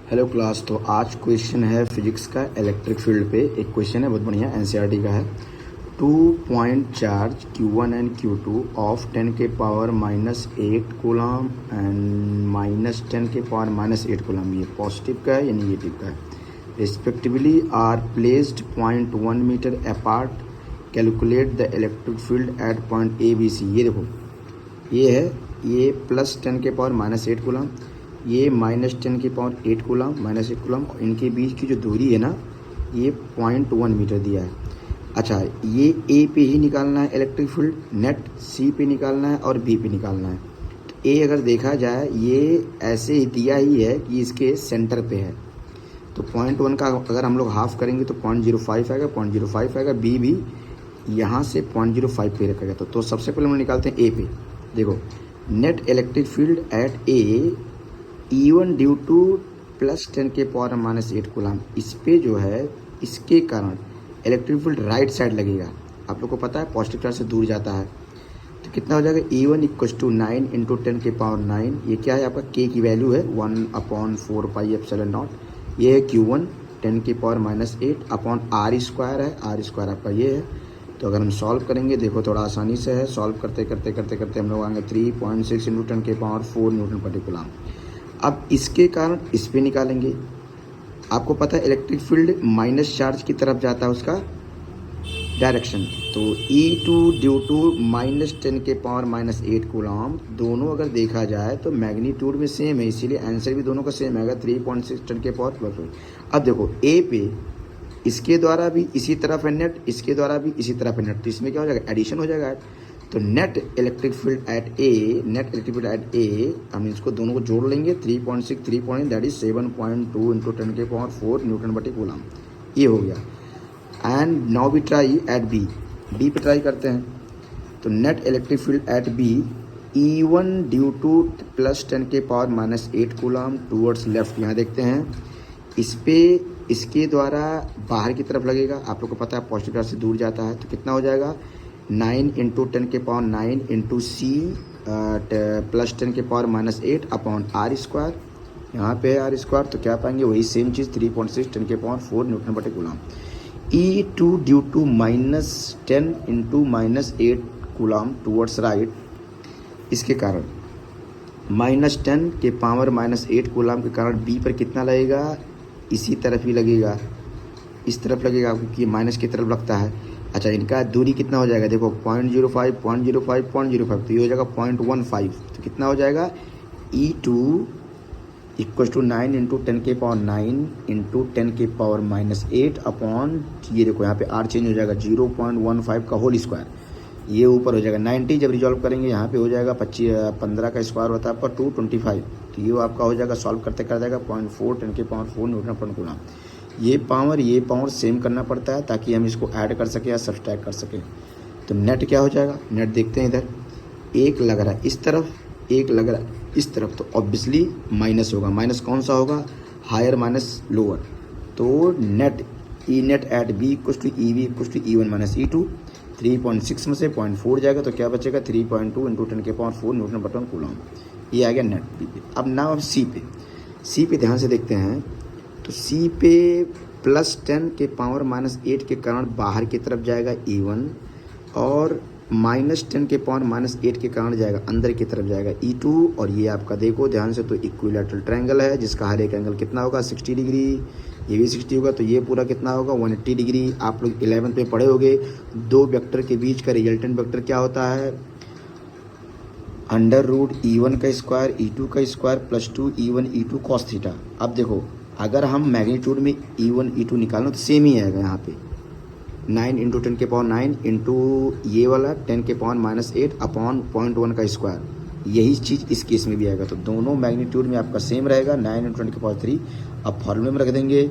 Hello class. तो आज question है फिजिक्स का इलेक्ट्रिक फील्ड पे। एक क्वेश्चन है बहुत बढ़िया, एनसीईआरटी का है। 2 point charge Q1 and Q2 of 10 के पावर -8 कूलम एंड -10 के पावर -8 कूलम, ये पॉजिटिव का है या निगेटिव का है, respectively are placed 0.1 metre apart. Calculate the electric field at point ABC। ये देखो, ये है, ये +10 के पावर -8 कूलम, ये -10 के पावर 8 कूलम, -8 कूलम, और इनके बीच की जो दूरी है ना, ये 0.1 मीटर दिया है। अच्छा, ये ए पे ही निकालना है इलेक्ट्रिक फील्ड, नेट सी पे निकालना है और बी पे निकालना है। तो ए अगर देखा जाए, ये ऐसे ही दिया ही है कि इसके सेंटर पे है, तो 0.1 का अगर हम लोग हाफ करेंगे तो 0.05 आएगा, 0.05 आएगा। बी भी यहाँ से 0.05 पे रखेगा। तो सबसे पहले हम निकालते हैं ए पे। देखो, net electric field at A E1 due to +10 के पावर -8 कूलम। इस पे जो है, इसके कारण इलेक्ट्रिक फील्ड राइट साइड लगेगा। आप लोग को पता है पॉजिटिव चार्ज से दूर जाता है, तो कितना हो जाएगा, E1 = 9 × 10 के पावर 9। ये क्या है आपका, K की वैल्यू है 1/4πε0। ये है Q1 10 के पावर -8 अपॉन R² है, R² आपका ये है। तो अगर हम सॉल्व करेंगे, देखो थोड़ा आसानी से है, सॉल्व करते करते करते करते हम लोग आएंगे 3.6 × 10 के पावर 4 न्यूटन प्रति कूलम। अब इसके कारण इस पे निकालेंगे। आपको पता है इलेक्ट्रिक फील्ड माइनस चार्ज की तरफ जाता है, उसका डायरेक्शन। तो E2 ड्यू टू -10 के पावर -8 कूलम, दोनों अगर देखा जाए तो मैग्नीट्यूड में सेम है, इसीलिए आंसर भी दोनों का सेम आएगा, 3.6 10 के पावर +1। अब देखो, ए पे इसके द्वारा भी इसी तरफ है नेट, इसके द्वारा भी इसी तरफ है नेट, तो इसमें क्या हो जाएगा, एडिशन हो जाएगा। तो नेट इलेक्ट्रिक फील्ड एट ए, हम इसको दोनों को जोड़ लेंगे, 3.6 3 दैट इज 7.2 × 10 के पावर 4 न्यूटन प्रति कूलम। ये हो गया। And now we try at B. B पे ट्राई करते हैं। तो net electric field at B, E1 due to +10 के पावर -8 कूलम टूवर्ड्स लेफ्ट। यहाँ देखते हैं, इस पे इसके द्वारा बाहर की तरफ लगेगा। आप लोग को पता है पॉजिटिव चार्ज से दूर जाता है, तो कितना हो जाएगा, 9 × 10 के पावर 9 × C +10 के पावर -8 अपॉन R²। यहाँ पे है R², तो क्या पाएंगे, वही सेम चीज़, 3.6 10 के पावर 4 न्यूटन प्रति coulomb. E2 due to -10 × -8 coulomb towards right, इसके कारण -10 के पावर -8 कूलम के कारण बी पर कितना लगेगा, इसी तरफ ही लगेगा, इस तरफ लगेगा, क्योंकि माइनस की तरफ लगता है। अच्छा, इनका दूरी कितना हो जाएगा, देखो 0.05 0.05 0.05, तो ये हो जाएगा 0.15। तो कितना हो जाएगा, E2 = 9 × 10 के पावर 9 × 10 के पावर -8 अपॉन, ये देखो यहाँ पे R चेंज हो जाएगा, 0.15 का होल स्क्वायर, ये ऊपर हो जाएगा 90। जब रिजॉल्व करेंगे यहाँ पे हो जाएगा 15 का स्क्वायर होता है आपका 225, तो ये आपका हो जाएगा, सॉल्व करते कर जाएगा 0.4 10 के पावर 4 न्यूटन प्रति कूलम। ये पावर सेम करना पड़ता है ताकि हम इसको ऐड कर सकें या सब्सट्रैक्ट कर सकें। तो नेट क्या हो जाएगा, नेट देखते हैं, इधर एक लग रहा है इस तरफ, एक लग रहा है इस तरफ, तो ऑब्वियसली माइनस होगा। माइनस कौन सा होगा, हायर माइनस लोअर। तो net E net at B = EV = E1 - E2, 3.6 में से 0.4 जाएगा, तो क्या बचेगा, 3.2 × 10 के पावर 4 न्यूटन प्रति कूलम। ये आ गया नेट बी पे। अब नाउ हम सी पे ध्यान से देखते हैं। तो सी पे +10 के पावर -8 के कारण बाहर की तरफ जाएगा E1, और -10 के पावर -8 के कारण जाएगा अंदर की तरफ जाएगा E2। और ये आपका देखो ध्यान से, तो इक्विलैटरल ट्रायंगल है, जिसका हर एक एंगल कितना होगा, 60 डिग्री, ये भी 60 होगा, तो ये पूरा कितना होगा, 180 डिग्री। आप लोग 11th में पढ़े होंगे, दो वेक्टर के बीच का रिजल्टेंट वेक्टर क्या होता है, √E1 का स्क्वायर E2 का square +2 E1 E2 cos theta. अब देखो, अगर हम मैग्नीट्यूड में E1 E2 निकालें तो सेम ही आएगा, यहाँ पे 9 × 10 के पावर 9 × ये वाला 10 के पावर -8 अपॉन 0.1 का स्क्वायर, यही चीज़ इस केस में भी आएगा। तो दोनों मैग्नीट्यूड में आपका सेम रहेगा, 9 × 10 के पावर 3। अब फॉर्मूले में रख देंगे,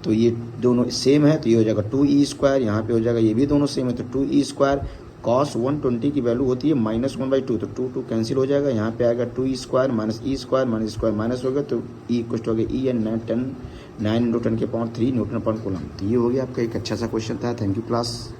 तो ये दोनों सेम है, तो ये हो जाएगा 2E², यहाँ पे हो जाएगा, ये भी दोनों सेम है, तो 2E²। cos 120 की वैल्यू होती है -1/2, तो 2 कैंसिल हो जाएगा, यहाँ पे आएगा 2E² -E² -स्क्वायर माइनस हो गया, तो E = E एंड 9 × 10 के पावर 3 न्यूटन प्रति कूलम। तो ये हो गया आपका एक अच्छा सा क्वेश्चन था। Thank you class.